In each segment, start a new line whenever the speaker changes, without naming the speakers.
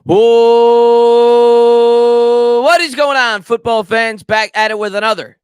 Whoa, what is going on, football fans? Back at it with another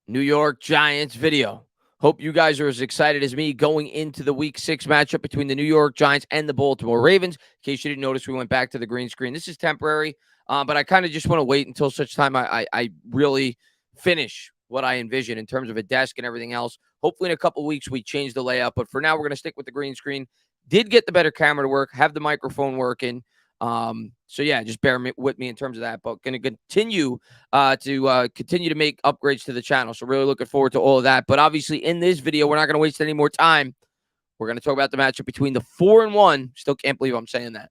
New York Giants video. Hope you guys are as excited as me going into the Week 6 matchup between the New York Giants and the Baltimore Ravens. In case you didn't notice, we went back to the green screen. This is temporary, but I kind of just want to wait until such time I really finish what I envision in terms of a desk and everything else. Hopefully in a couple weeks we change the layout, but for now we're going to stick with the green screen. Did get the better camera to work, have the microphone working. So yeah, just bear with me in terms of that, but going to continue to make upgrades to the channel. So really looking forward to all of that. But obviously in this video, we're not going to waste any more time. We're going to talk about the matchup between the 4-1. Still can't believe I'm saying that.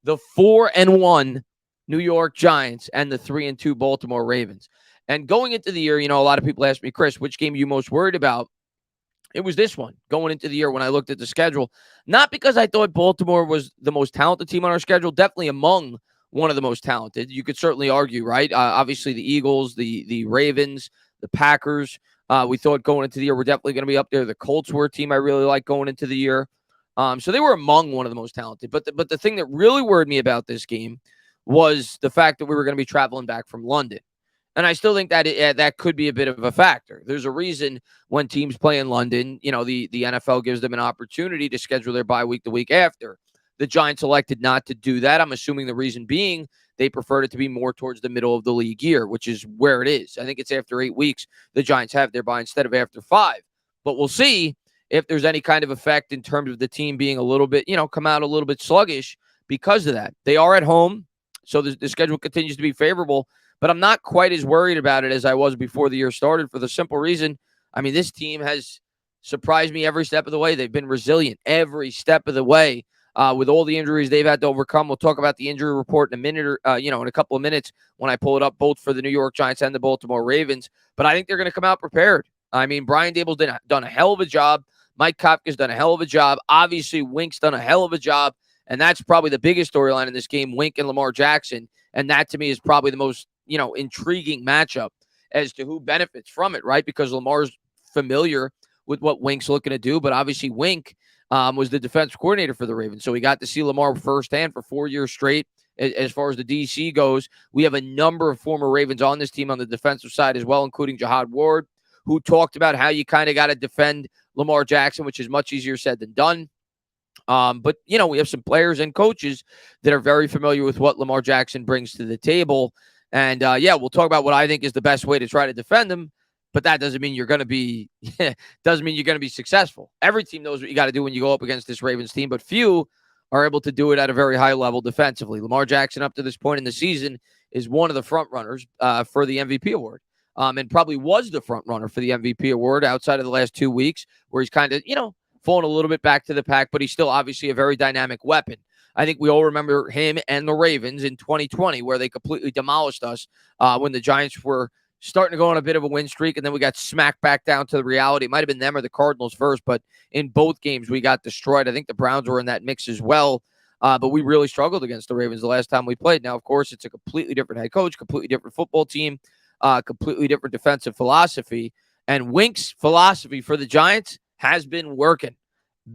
The 4-1 New York Giants and the 3-2 Baltimore Ravens. And going into the year, a lot of people ask me, Chris, which game are you most worried about? It was this one going into the year when I looked at the schedule. Not because I thought Baltimore was the most talented team on our schedule, definitely among one of the most talented. You could certainly argue, right? Obviously, the Eagles, the Ravens, the Packers. We thought going into the year we're definitely going to be up there. The Colts were a team I really like going into the year. So they were among one of the most talented. But the thing that really worried me about this game was the fact that we were going to be traveling back from London. And I still think that that could be a bit of a factor. There's a reason when teams play in London, the NFL gives them an opportunity to schedule their bye week the week after. The Giants elected not to do that. I'm assuming the reason being they preferred it to be more towards the middle of the league year, which is where it is. I think it's after 8 weeks the Giants have their bye instead of after 5. But we'll see if there's any kind of effect in terms of the team being a little bit, come out a little bit sluggish because of that. They are at home, so the schedule continues to be favorable. But I'm not quite as worried about it as I was before the year started for the simple reason, this team has surprised me every step of the way. They've been resilient every step of the way with all the injuries they've had to overcome. We'll talk about the injury report in a minute or, in a couple of minutes when I pull it up, both for the New York Giants and the Baltimore Ravens. But I think they're going to come out prepared. Brian Dable's done a hell of a job. Mike Kafka's done a hell of a job. Obviously, Wink's done a hell of a job. And that's probably the biggest storyline in this game, Wink and Lamar Jackson. And that, to me, is probably the most intriguing matchup as to who benefits from it, right? Because Lamar's familiar with what Wink's looking to do, but obviously Wink was the defense coordinator for the Ravens, so we got to see Lamar firsthand for 4 years straight. As far as the DC goes, we have a number of former Ravens on this team on the defensive side as well, including Jahad Ward, who talked about how you kind of got to defend Lamar Jackson, which is much easier said than done. But, we have some players and coaches that are very familiar with what Lamar Jackson brings to the table. And, we'll talk about what I think is the best way to try to defend him. But that doesn't mean you're going to be successful. Every team knows what you got to do when you go up against this Ravens team, but few are able to do it at a very high level defensively. Lamar Jackson, up to this point in the season, is one of the front runners for the MVP award. And probably was the front runner for the MVP award outside of the last 2 weeks, where he's kind of, fallen a little bit back to the pack, but he's still obviously a very dynamic weapon. I think we all remember him and the Ravens in 2020, where they completely demolished us when the Giants were starting to go on a bit of a win streak, and then we got smacked back down to the reality. It might have been them or the Cardinals first, but in both games we got destroyed. I think the Browns were in that mix as well, but we really struggled against the Ravens the last time we played. Now, of course, it's a completely different head coach, completely different football team, completely different defensive philosophy, and Wink's philosophy for the Giants has been working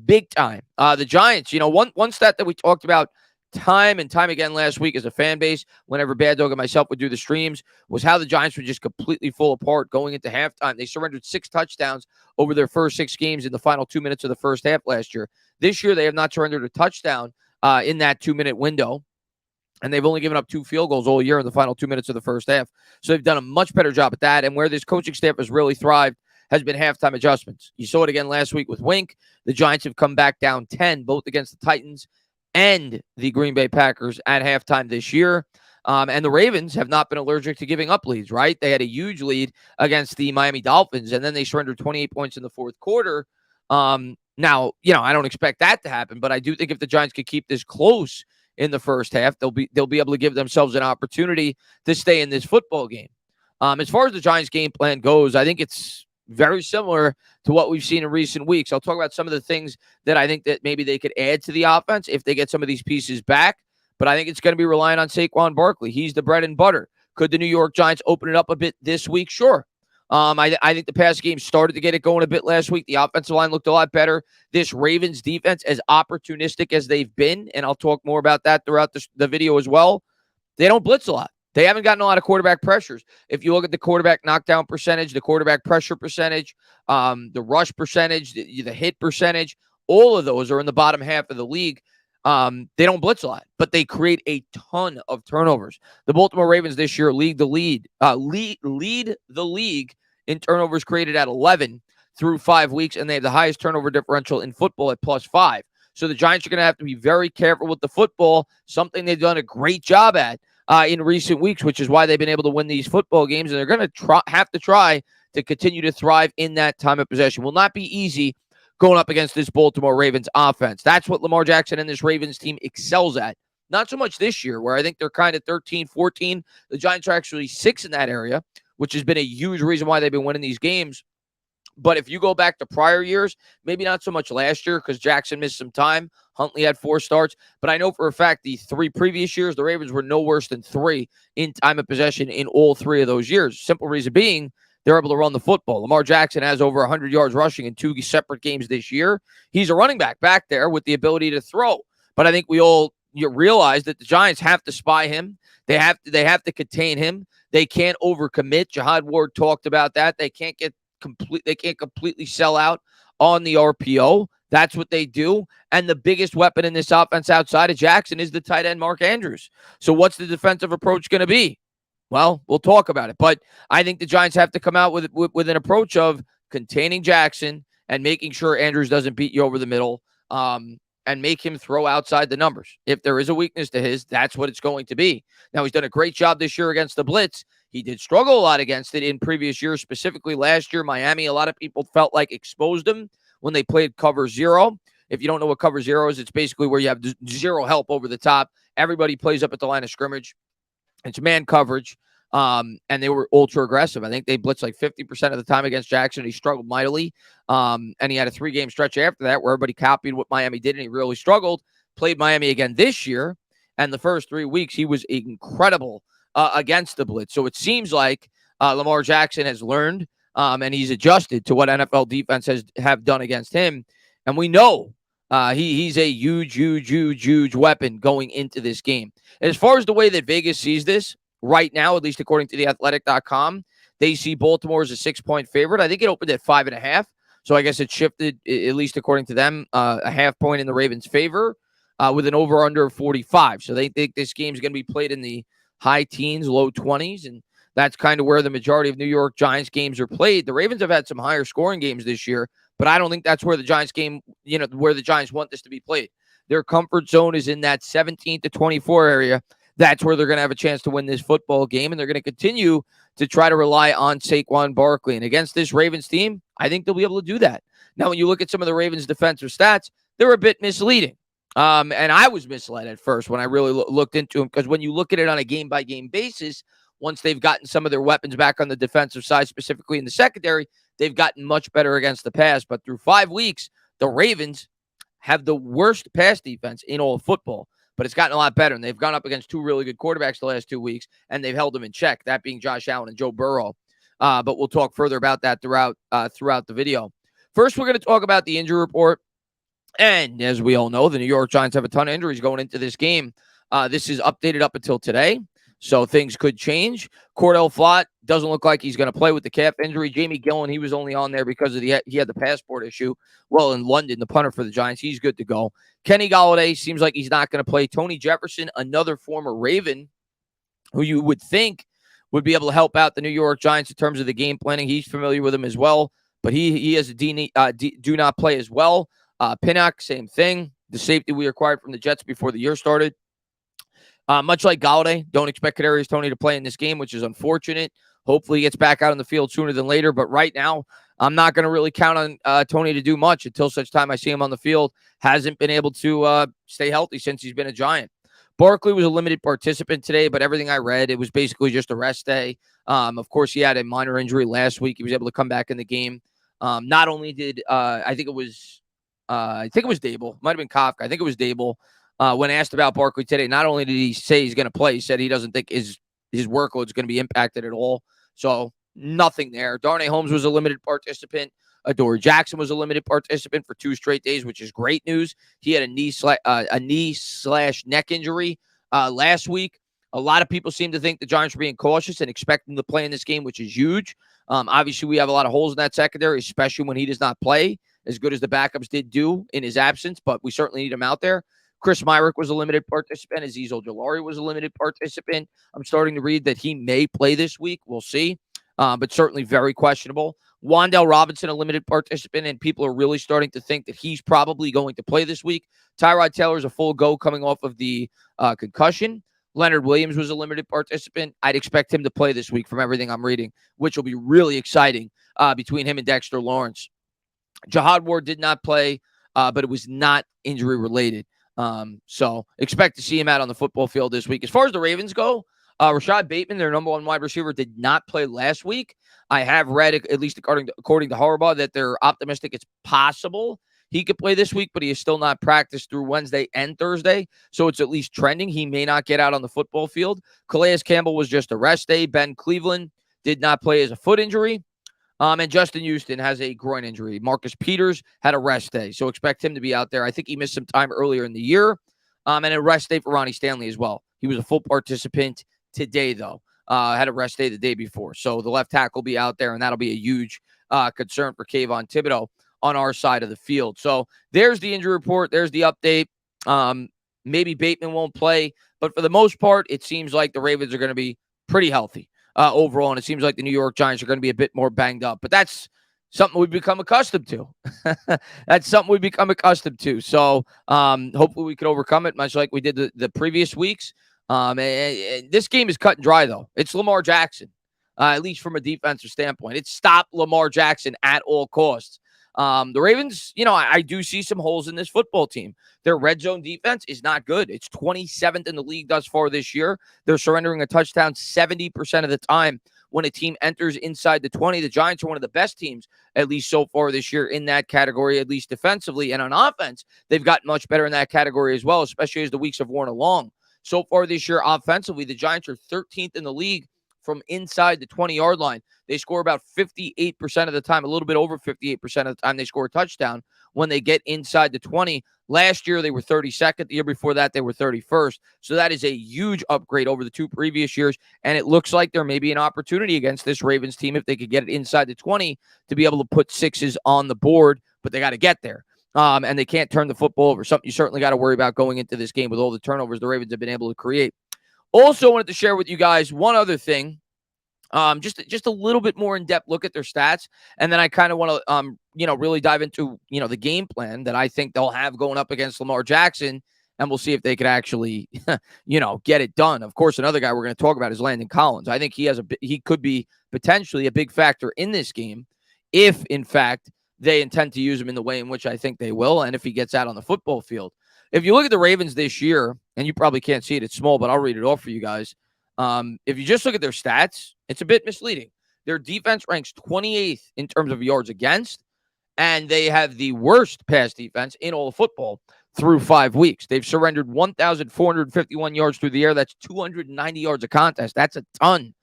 big time. The Giants, one stat that we talked about time and time again last week as a fan base, whenever Bad Dog and myself would do the streams, was how the Giants would just completely fall apart going into halftime. They surrendered 6 touchdowns over their first 6 games in the final 2 minutes of the first half last year. This year, they have not surrendered a touchdown in that 2-minute window. And they've only given up 2 field goals all year in the final 2 minutes of the first half. So they've done a much better job at that. And where this coaching staff has really thrived has been halftime adjustments. You saw it again last week with Wink. The Giants have come back down 10, both against the Titans and the Green Bay Packers at halftime this year. And the Ravens have not been allergic to giving up leads, right? They had a huge lead against the Miami Dolphins, and then they surrendered 28 points in the fourth quarter. Now, I don't expect that to happen, but I do think if the Giants could keep this close in the first half, they'll be able to give themselves an opportunity to stay in this football game. As far as the Giants' game plan goes, I think it's very similar to what we've seen in recent weeks. I'll talk about some of the things that I think that maybe they could add to the offense if they get some of these pieces back. But I think it's going to be relying on Saquon Barkley. He's the bread and butter. Could the New York Giants open it up a bit this week? Sure. I think the pass game started to get it going a bit last week. The offensive line looked a lot better. This Ravens defense, as opportunistic as they've been, and I'll talk more about that throughout the video as well, they don't blitz a lot. They haven't gotten a lot of quarterback pressures. If you look at the quarterback knockdown percentage, the quarterback pressure percentage, the rush percentage, the hit percentage, all of those are in the bottom half of the league. They don't blitz a lot, but they create a ton of turnovers. The Baltimore Ravens this year lead the league in turnovers created at 11 through 5 weeks, and they have the highest turnover differential in football at +5. So the Giants are going to have to be very careful with the football, something they've done a great job at in recent weeks, which is why they've been able to win these football games, and they're going to have to try to continue to thrive in that time of possession. Will not be easy going up against this Baltimore Ravens offense. That's what Lamar Jackson and this Ravens team excels at. Not so much this year, where I think they're kind of 13, 14. The Giants are actually 6 in that area, which has been a huge reason why they've been winning these games. But if you go back to prior years, maybe not so much last year because Jackson missed some time. Huntley had 4 starts. But I know for a fact the 3 previous years, the Ravens were no worse than 3 in time of possession in all 3 of those years. Simple reason being, they're able to run the football. Lamar Jackson has over 100 yards rushing in 2 separate games this year. He's a running back there with the ability to throw. But I think we all realize that the Giants have to spy him. They have to contain him. They can't overcommit. Jihad Ward talked about that. They can't completely sell out on the RPO. That's what they do. And the biggest weapon in this offense outside of Jackson is the tight end, Mark Andrews. So what's the defensive approach going to be? Well, we'll talk about it. But I think the Giants have to come out with an approach of containing Jackson and making sure Andrews doesn't beat you over the middle and make him throw outside the numbers. If there is a weakness to his, that's what it's going to be. Now, he's done a great job this year against the blitz. He did struggle a lot against it in previous years, specifically last year. Miami, a lot of people felt like exposed him when they played cover 0. If you don't know what cover 0 is, it's basically where you have 0 help over the top. Everybody plays up at the line of scrimmage. It's man coverage, and they were ultra aggressive. I think they blitzed like 50% of the time against Jackson. He struggled mightily, and he had a 3-game stretch after that where everybody copied what Miami did, and he really struggled. Played Miami again this year, and the first 3 weeks, he was incredible against the blitz. So it seems like Lamar Jackson has learned, and he's adjusted to what NFL defense have done against him, and we know he's a huge weapon going into this game. As far as the way that Vegas sees this right now, at least according to theathletic.com, they see Baltimore as a 6-point favorite. I think it opened at 5.5. So I guess it shifted, at least according to them, a half point in the Ravens' favor with an over-under of 45. So they think this game is going to be played in the high teens, low 20s. And that's kind of where the majority of New York Giants games are played. The Ravens have had some higher scoring games this year, but I don't think that's where the Giants game, where the Giants want this to be played. Their comfort zone is in that 17 to 24 area. That's where they're going to have a chance to win this football game, and they're going to continue to try to rely on Saquon Barkley. And against this Ravens team, I think they'll be able to do that. Now, when you look at some of the Ravens' defensive stats, they're a bit misleading. And I was misled at first when I really looked into them, because when you look at it on a game-by-game basis, once they've gotten some of their weapons back on the defensive side, specifically in the secondary, they've gotten much better against the pass. But through 5 weeks, the Ravens have the worst pass defense in all of football, but it's gotten a lot better. And they've gone up against 2 really good quarterbacks the last 2 weeks, and they've held them in check, that being Josh Allen and Joe Burrow. But we'll talk further about that throughout the video. First, we're going to talk about the injury report. And as we all know, the New York Giants have a ton of injuries going into this game. This is updated up until today, so things could change. Cordell Flott doesn't look like he's going to play with the calf injury. Jamie Gillen, he was only on there because he had the passport issue. Well, in London, the punter for the Giants, he's good to go. Kenny Golladay seems like he's not going to play. Tony Jefferson, another former Raven, who you would think would be able to help out the New York Giants in terms of the game planning. He's familiar with him as well, but he has a do not play as well. Pinnock, same thing. The safety we acquired from the Jets before the year started. Much like Golladay, don't expect Kadarius Toney to play in this game, which is unfortunate. Hopefully he gets back out on the field sooner than later. But right now, I'm not going to really count on Toney to do much until such time I see him on the field. Hasn't been able to stay healthy since he's been a Giant. Barkley was a limited participant today, but everything I read, it was basically just a rest day. Of course, he had a minor injury last week. He was able to come back in the game. Not only did I think it was Dable, might have been Kafka. I think it was Dable. When asked about Barkley today, not only did he say he's going to play, he said he doesn't think his workload is going to be impacted at all. So nothing there. Darnay Holmes was a limited participant. Adoree Jackson was a limited participant for 2 straight days, which is great news. He had a knee/neck injury last week. A lot of people seem to think the Giants are being cautious and expect him to play in this game, which is huge. Obviously, we have a lot of holes in that secondary, especially when he does not play as good as the backups did do in his absence, but we certainly need him out there. Chris Myrick was a limited participant. Azeez Ojulari was a limited participant. I'm starting to read that he may play this week. We'll see, but certainly very questionable. Wan'Dale Robinson, a limited participant, and people are really starting to think that he's probably going to play this week. Tyrod Taylor is a full go coming off of the concussion. Leonard Williams was a limited participant. I'd expect him to play this week from everything I'm reading, which will be really exciting between him and Dexter Lawrence. Jihad Ward did not play, but it was not injury related. So expect to see him out on the football field this week. As far as the Ravens go, Rashad Bateman, their number 1 wide receiver, did not play last week. I have read, at least according to Harbaugh, that they're optimistic it's possible he could play this week, but he is still not practiced through Wednesday and Thursday. So it's at least trending. He may not get out on the football field. Calais Campbell was just a rest day. Ben Cleveland did not play as a foot injury. And Justin Houston has a groin injury. Marcus Peters had a rest day, so expect him to be out there. I think he missed some time earlier in the year. And a rest day for Ronnie Stanley as well. He was a full participant today, though. Had a rest day the day before. So the left tackle will be out there, and that'll be a huge concern for Kayvon Thibodeau on our side of the field. So there's the injury report. There's the update. Maybe Bateman won't play, but for the most part, it seems like the Ravens are going to be pretty healthy overall, and it seems like the New York Giants are going to be a bit more banged up. But that's something we've become accustomed to. So hopefully we can overcome it, much like we did the previous weeks. And this game is cut and dry, though. It's Lamar Jackson, at least from a defensive standpoint. It's stop Lamar Jackson at all costs. The Ravens, I do see some holes in this football team. Their red zone defense is not good. It's 27th in the league thus far this year. They're surrendering a touchdown 70% of the time when a team enters inside the 20. The Giants are one of the best teams, at least so far this year, in that category, at least defensively. And on offense, they've gotten much better in that category as well, especially as the weeks have worn along. So far this year, offensively, the Giants are 13th in the league from inside the 20-yard line. They score about 58% of the time, a little bit over 58% of the time they score a touchdown when they get inside the 20. Last year, they were 32nd. The year before that, they were 31st. So that is a huge upgrade over the 2 previous years. And it looks like there may be an opportunity against this Ravens team if they could get it inside the 20 to be able to put sixes on the board, but they got to get there. And they can't turn the football over. Something you certainly got to worry about going into this game with all the turnovers the Ravens have been able to create. Also wanted to share with you guys one other thing. Just a little bit more in-depth look at their stats. And then I kind of want to, really dive into, the game plan that I think they'll have going up against Lamar Jackson. And we'll see if they could actually, get it done. Of course, another guy we're going to talk about is Landon Collins. I think he could be potentially a big factor in this game if, in fact, they intend to use him in the way in which I think they will, and if he gets out on the football field. If you look at the Ravens this year, and you probably can't see it, it's small, but I'll read it off for you guys. If you just look at their stats, it's a bit misleading. Their defense ranks 28th in terms of yards against, and they have the worst pass defense in all of football through 5 weeks. They've surrendered 1,451 yards through the air. That's 290 yards a contest. That's a ton.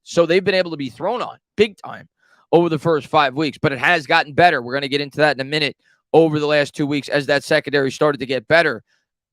So they've been able to be thrown on big time over the first 5 weeks, but it has gotten better. We're going to get into that in a minute over the last 2 weeks as that secondary started to get better.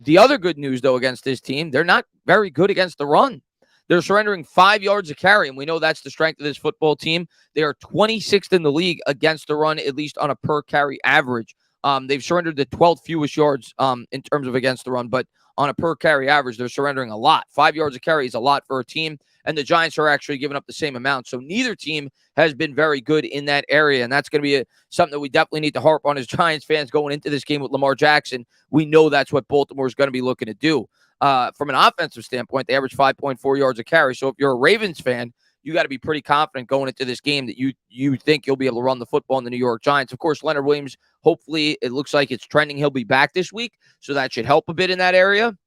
The other good news, though, against this team, they're not very good against the run. They're surrendering 5 yards a carry, and we know that's the strength of this football team. They are 26th in the league against the run, at least on a per-carry average. They've surrendered the 12th fewest yards in terms of against the run, but on a per-carry average, they're surrendering a lot. 5 yards a carry is a lot for a team, and the Giants are actually giving up the same amount. So neither team has been very good in that area, and that's going to be something that we definitely need to harp on as Giants fans going into this game with Lamar Jackson. We know that's what Baltimore is going to be looking to do. From an offensive standpoint, they average 5.4 yards a carry. So if you're a Ravens fan, you got to be pretty confident going into this game that you think you'll be able to run the football in the New York Giants. Of course, Leonard Williams, hopefully it looks like it's trending. He'll be back this week, so that should help a bit in that area.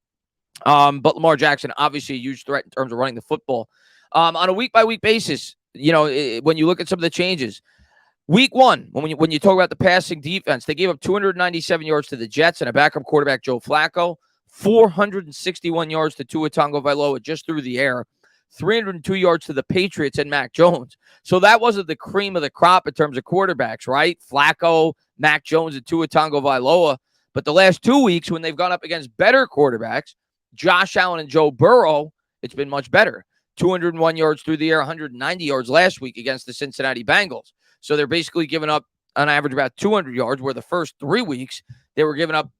But Lamar Jackson, obviously a huge threat in terms of running the football. On a week-by-week basis, when you look at some of the changes, week 1, when you talk about the passing defense, they gave up 297 yards to the Jets and a backup quarterback, Joe Flacco, 461 yards to Tua Tagovailoa just through the air, 302 yards to the Patriots and Mac Jones. So that wasn't the cream of the crop in terms of quarterbacks, right? Flacco, Mac Jones, and Tua Tagovailoa. But the last 2 weeks, when they've gone up against better quarterbacks, Josh Allen and Joe Burrow, it's been much better. 201 yards through the air, 190 yards last week against the Cincinnati Bengals. So they're basically giving up on average about 200 yards, where the first 3 weeks they were giving up,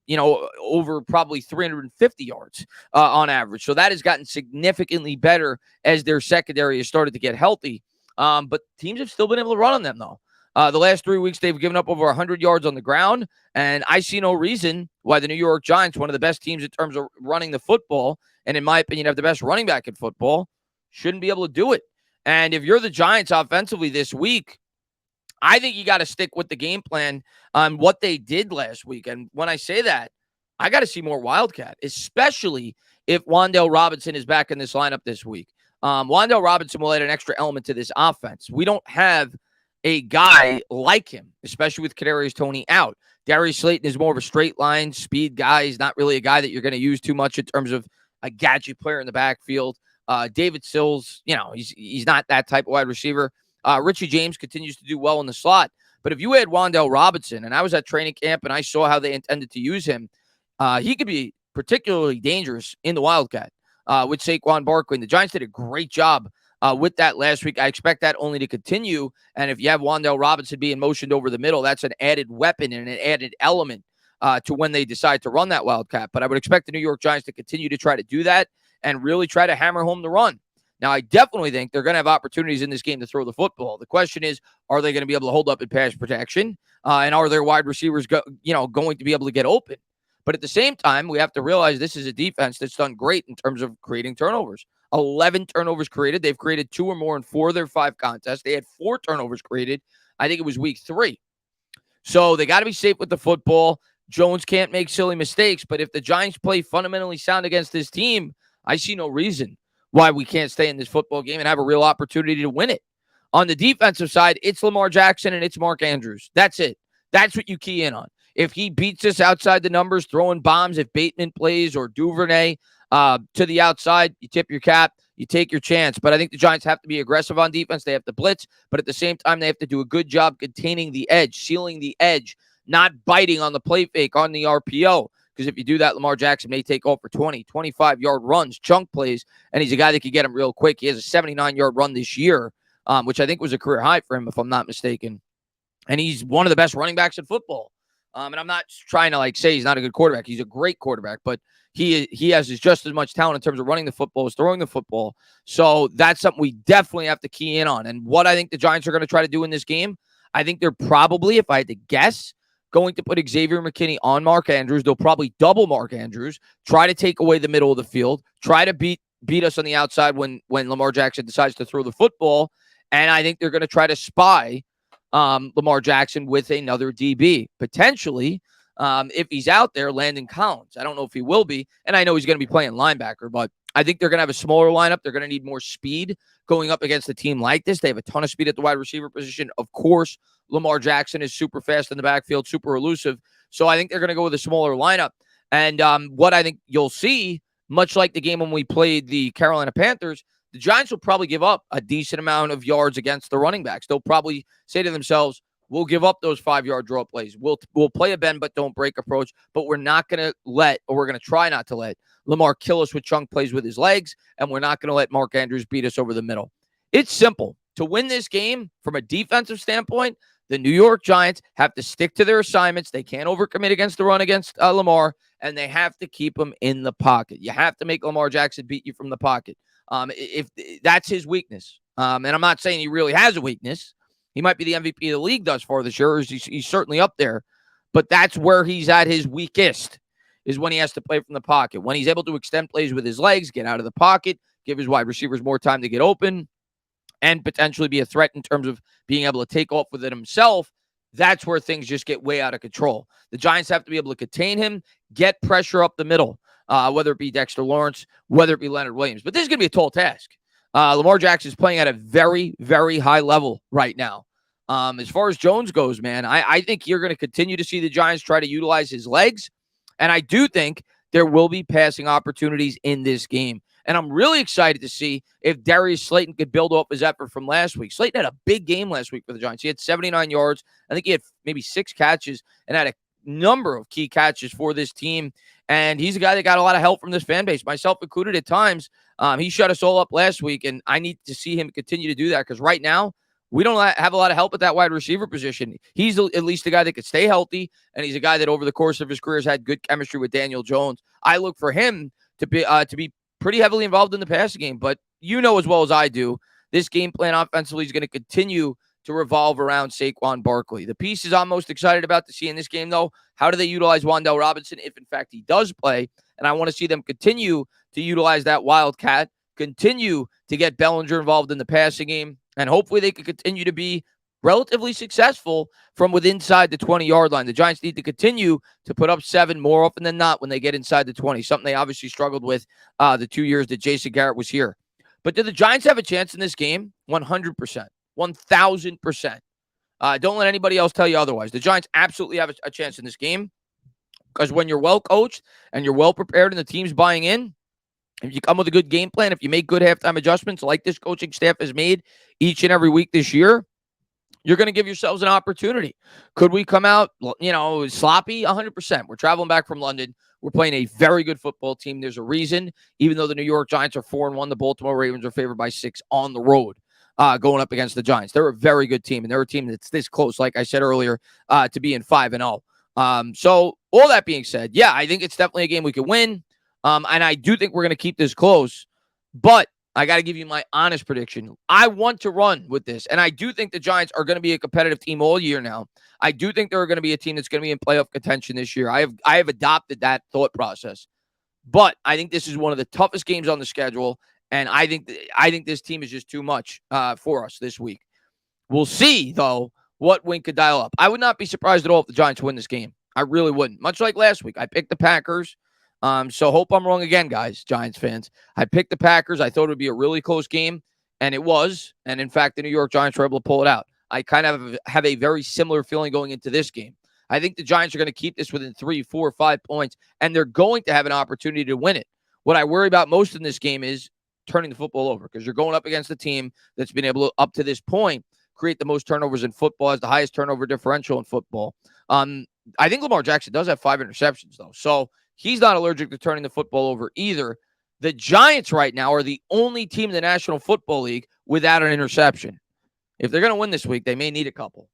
over probably 350 yards on average. So that has gotten significantly better as their secondary has started to get healthy. But teams have still been able to run on them, though. The last 3 weeks, they've given up over 100 yards on the ground, and I see no reason why the New York Giants, one of the best teams in terms of running the football, and in my opinion, have the best running back in football, shouldn't be able to do it. And if you're the Giants offensively this week, I think you got to stick with the game plan on what they did last week. And when I say that, I got to see more Wildcat, especially if Wan'Dale Robinson is back in this lineup this week. Wan'Dale Robinson will add an extra element to this offense. We don't have a guy like him, especially with Kadarius Toney out. Darius Slayton is more of a straight line speed guy. He's not really a guy that you're going to use too much in terms of a gadget player in the backfield. David Sills, he's not that type of wide receiver. Richie James continues to do well in the slot. But if you had Wan'Dale Robinson, and I was at training camp and I saw how they intended to use him, he could be particularly dangerous in the Wildcat with Saquon Barkley. And the Giants did a great job with that last week. I expect that only to continue. And if you have Wan'Dale Robinson being motioned over the middle, that's an added weapon and an added element to when they decide to run that Wildcat. But I would expect the New York Giants to continue to try to do that and really try to hammer home the run. Now, I definitely think they're going to have opportunities in this game to throw the football. The question is, are they going to be able to hold up in pass protection? And are their wide receivers going to be able to get open? But at the same time, we have to realize this is a defense that's done great in terms of creating turnovers. 11 turnovers created. They've created 2 or more in 4 of their 5 contests. They had 4 turnovers created. I think it was week 3. So they got to be safe with the football. Jones can't make silly mistakes. But if the Giants play fundamentally sound against this team, I see no reason why we can't stay in this football game and have a real opportunity to win it. On the defensive side, it's Lamar Jackson and it's Mark Andrews. That's it. That's what you key in on. If he beats us outside the numbers, throwing bombs, if Bateman plays or Duvernay to the outside, you tip your cap, you take your chance. But I think the Giants have to be aggressive on defense. They have to blitz, but at the same time, they have to do a good job containing the edge, sealing the edge, not biting on the play fake, on the RPO. Because if you do that, Lamar Jackson may take off for 20, 25-yard runs, chunk plays, and he's a guy that can get him real quick. He has a 79-yard run this year, which I think was a career high for him, if I'm not mistaken. And he's one of the best running backs in football. And I'm not trying to say he's not a good quarterback. He's a great quarterback, but he has just as much talent in terms of running the football as throwing the football. So that's something we definitely have to key in on. And what I think the Giants are going to try to do in this game, I think they're probably, if I had to guess, going to put Xavier McKinney on Mark Andrews. They'll probably double Mark Andrews, try to take away the middle of the field, try to beat us on the outside when Lamar Jackson decides to throw the football. And I think they're going to try to spy Lamar Jackson with another DB, potentially, if he's out there, Landon Collins. I don't know if he will be, and I know he's going to be playing linebacker, but I think they're going to have a smaller lineup. They're going to need more speed going up against a team like this. They have a ton of speed at the wide receiver position. Of course, Lamar Jackson is super fast in the backfield, super elusive. So I think they're going to go with a smaller lineup. And what I think you'll see, much like the game when we played the Carolina Panthers, the Giants will probably give up a decent amount of yards against the running backs. They'll probably say to themselves, we'll give up those 5-yard draw plays. We'll play a bend but don't break approach, but we're not going to we're going to try not to let Lamar kill us with chunk plays with his legs, and we're not going to let Mark Andrews beat us over the middle. It's simple. To win this game, from a defensive standpoint, the New York Giants have to stick to their assignments. They can't overcommit against the run against Lamar, and they have to keep him in the pocket. You have to make Lamar Jackson beat you from the pocket. If that's his weakness, and I'm not saying he really has a weakness. He might be the MVP of the league thus far this year. He's certainly up there, but that's where he's at his weakest, is when he has to play from the pocket. When he's able to extend plays with his legs, get out of the pocket, give his wide receivers more time to get open, and potentially be a threat in terms of being able to take off with it himself, that's where things just get way out of control. The Giants have to be able to contain him, get pressure up the middle, whether it be Dexter Lawrence, whether it be Leonard Williams. But this is going to be a tall task. Lamar Jackson is playing at a very, very high level right now. As far as Jones goes, man, I think you're going to continue to see the Giants try to utilize his legs. And I do think there will be passing opportunities in this game. And I'm really excited to see if Darius Slayton could build off his effort from last week. Slayton had a big game last week for the Giants. He had 79 yards. I think he had maybe 6 catches and had a number of key catches for this team. And he's a guy that got a lot of help from this fan base, myself included at times. He shut us all up last week, and I need to see him continue to do that because right now, we don't have a lot of help at that wide receiver position. He's at least a guy that could stay healthy, and he's a guy that over the course of his career has had good chemistry with Daniel Jones. I look for him to be pretty heavily involved in the passing game, but you know as well as I do, this game plan offensively is going to continue to revolve around Saquon Barkley. The pieces I'm most excited about to see in this game, though, how do they utilize Wan'Dale Robinson if, in fact, he does play? And I want to see them continue to utilize that Wildcat, continue to get Bellinger involved in the passing game, and hopefully they can continue to be relatively successful from within inside the 20-yard line. The Giants need to continue to put up 7 more often than not when they get inside the 20, something they obviously struggled with the 2 years that Jason Garrett was here. But do the Giants have a chance in this game? 100%. 1,000%. Don't let anybody else tell you otherwise. The Giants absolutely have a chance in this game because when you're well coached and you're well prepared and the team's buying in, if you come with a good game plan, if you make good halftime adjustments like this coaching staff has made each and every week this year, you're going to give yourselves an opportunity. Could we come out, sloppy? 100%. We're traveling back from London. We're playing a very good football team. There's a reason, even though the New York Giants are 4-1, the Baltimore Ravens are favored by 6 on the road. Going up against the Giants. They're a very good team, and they're a team that's this close, like I said earlier, to being 5-0. So all that being said, yeah, I think it's definitely a game we can win, and I do think we're going to keep this close, but I got to give you my honest prediction. I want to run with this, and I do think the Giants are going to be a competitive team all year now. I do think they're going to be a team that's going to be in playoff contention this year. I have adopted that thought process, but I think this is one of the toughest games on the schedule. And I think this team is just too much for us this week. We'll see, though, what Wink could dial up. I would not be surprised at all if the Giants win this game. I really wouldn't. Much like last week, I picked the Packers. So hope I'm wrong again, guys, Giants fans. I picked the Packers. I thought it would be a really close game, and it was. And, in fact, the New York Giants were able to pull it out. I kind of have a very similar feeling going into this game. I think the Giants are going to keep this within 3, 4, 5 points, and they're going to have an opportunity to win it. What I worry about most in this game is turning the football over because you're going up against a team that's been able to, up to this point, create the most turnovers in football, has the highest turnover differential in football. I think Lamar Jackson does have 5 interceptions, though. So he's not allergic to turning the football over either. The Giants right now are the only team in the National Football League without an interception. If they're going to win this week, they may need a couple.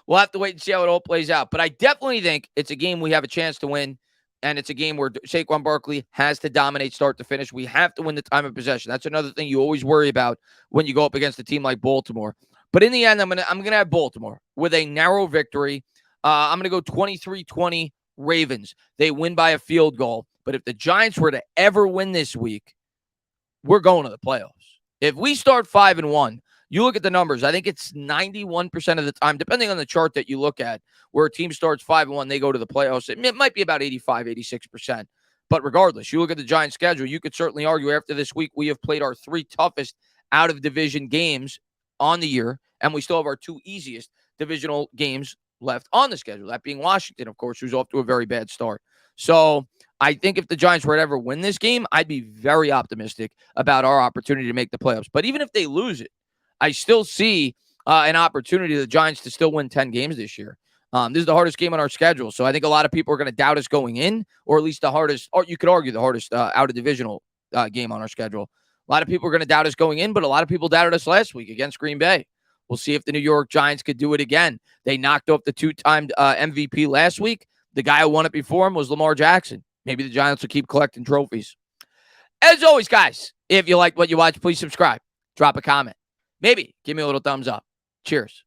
We'll have to wait and see how it all plays out. But I definitely think it's a game we have a chance to win. And it's a game where Saquon Barkley has to dominate start to finish. We have to win the time of possession. That's another thing you always worry about when you go up against a team like Baltimore. But in the end, I'm gonna have Baltimore with a narrow victory. I'm gonna go 23-20 Ravens. They win by a field goal. But if the Giants were to ever win this week, we're going to the playoffs. If we start 5-1, you look at the numbers. I think it's 91% of the time, depending on the chart that you look at, where a team starts 5-1, they go to the playoffs. It might be about 85, 86%. But regardless, you look at the Giants' schedule, you could certainly argue after this week, we have played our 3 toughest out-of-division games on the year, and we still have our 2 easiest divisional games left on the schedule, that being Washington, of course, who's off to a very bad start. So I think if the Giants were to ever win this game, I'd be very optimistic about our opportunity to make the playoffs. But even if they lose it, I still see an opportunity for the Giants to still win 10 games this year. This is the hardest game on our schedule. So I think a lot of people are going to doubt us going in, or at least the hardest, or you could argue the hardest out-of-divisional game on our schedule. A lot of people are going to doubt us going in, but a lot of people doubted us last week against Green Bay. We'll see if the New York Giants could do it again. They knocked off the 2-time MVP last week. The guy who won it before him was Lamar Jackson. Maybe the Giants will keep collecting trophies. As always, guys, if you like what you watch, please subscribe. Drop a comment. Maybe give me a little thumbs up. Cheers.